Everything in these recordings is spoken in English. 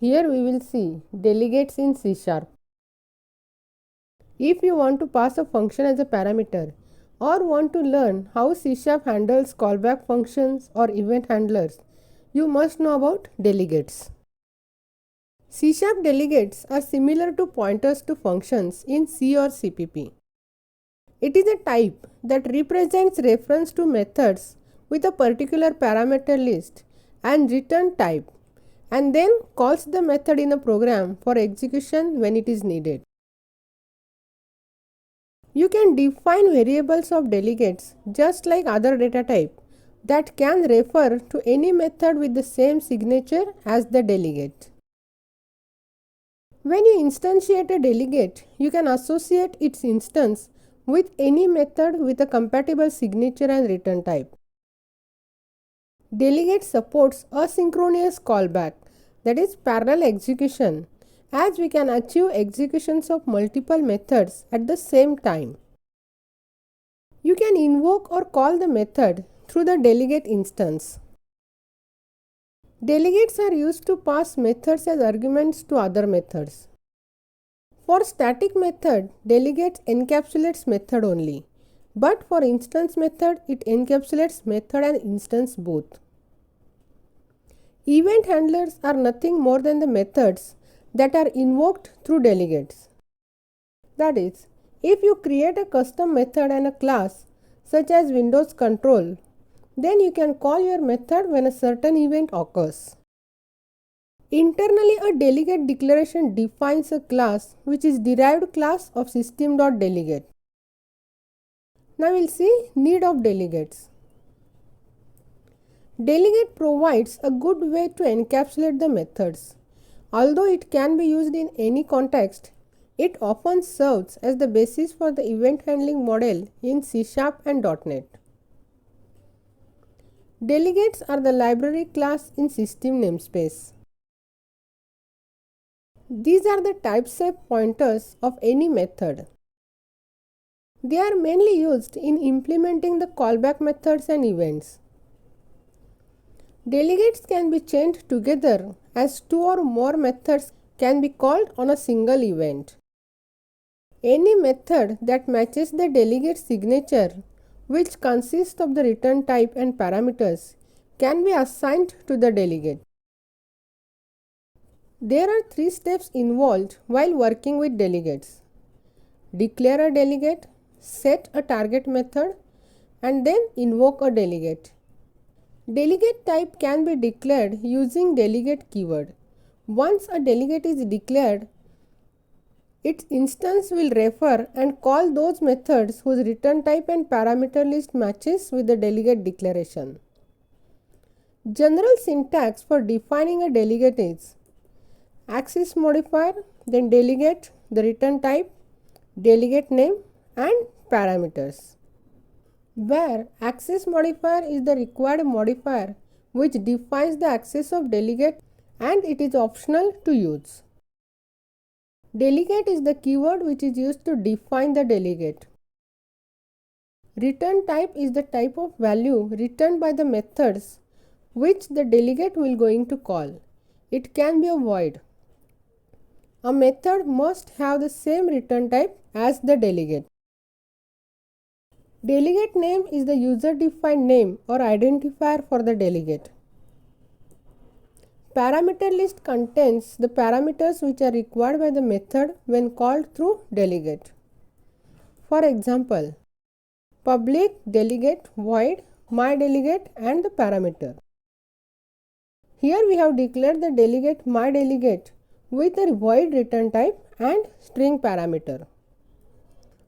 Here we will see delegates in C#. If you want to pass a function as a parameter or want to learn how C# handles callback functions or event handlers, you must know about delegates. C# delegates are similar to pointers to functions in C or CPP. It is a type that represents reference to methods with a particular parameter list and return type, and then calls the method in a program for execution when it is needed. You can define variables of delegates just like other data type that can refer to any method with the same signature as the delegate. When you instantiate a delegate, you can associate its instance with any method with a compatible signature and return type. Delegate supports asynchronous callback, that is parallel execution, as we can achieve executions of multiple methods at the same time. You can invoke or call the method through the delegate instance. Delegates are used to pass methods as arguments to other methods. For static method, delegate encapsulates method only, but for instance method, it encapsulates method and instance both. Event handlers are nothing more than the methods that are invoked through delegates. That is, if you create a custom method and a class such as Windows Control, then you can call your method when a certain event occurs. Internally, a delegate declaration defines a class which is derived class of system.delegate. Now we'll see need of delegates. Delegate provides a good way to encapsulate the methods. Although it can be used in any context, it often serves as the basis for the event handling model in C# and .NET. Delegates are the library class in system namespace. These are the type-safe pointers of any method. They are mainly used in implementing the callback methods and events. Delegates can be chained together as two or more methods can be called on a single event. Any method that matches the delegate signature, which consists of the return type and parameters, can be assigned to the delegate. There are 3 steps involved while working with delegates: declare a delegate, set a target method, and then invoke a delegate. Delegate type can be declared using delegate keyword. Once a delegate is declared, its instance will refer and call those methods whose return type and parameter list matches with the delegate declaration. General syntax for defining a delegate is access modifier, then delegate, the return type, delegate name, and parameters. Where access modifier is the required modifier which defines the access of delegate and it is optional to use. Delegate is the keyword which is used to define the delegate. Return type is the type of value returned by the methods which the delegate will going to call. It can be a void. A method must have the same return type as the delegate. Delegate name is the user-defined name or identifier for the delegate. Parameter list contains the parameters which are required by the method when called through delegate. For example, public, delegate, void, myDelegate, and the parameter. Here we have declared the delegate myDelegate with a void return type and string parameter.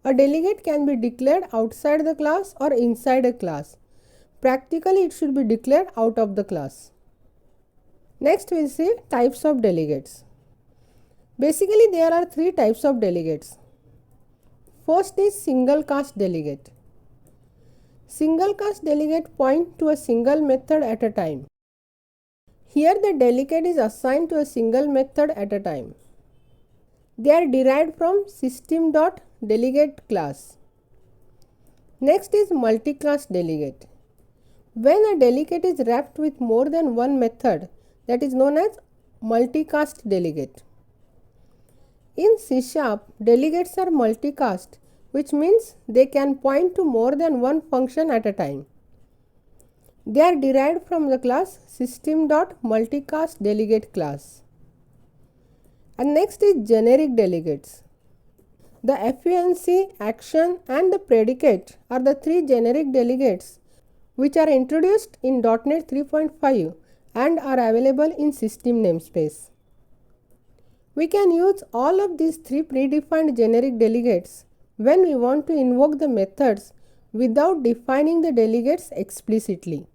A delegate can be declared outside the class or inside a class. Practically, it should be declared out of the class. Next, we'll see types of delegates. Basically, there are 3 types of delegates. First is single cast delegate. Single cast delegate point to a single method at a time. Here, the delegate is assigned to a single method at a time. They are derived from system.delegate class. Next is multi-class delegate. When a delegate is wrapped with more than one method, that is known as multicast delegate. In C#, delegates are multicast, which means they can point to more than one function at a time. They are derived from the class system.multicastDelegate class. And next is generic delegates. The FUNC, action and the predicate are the three generic delegates which are introduced in .NET 3.5 and are available in system namespace. We can use all of these three predefined generic delegates when we want to invoke the methods without defining the delegates explicitly.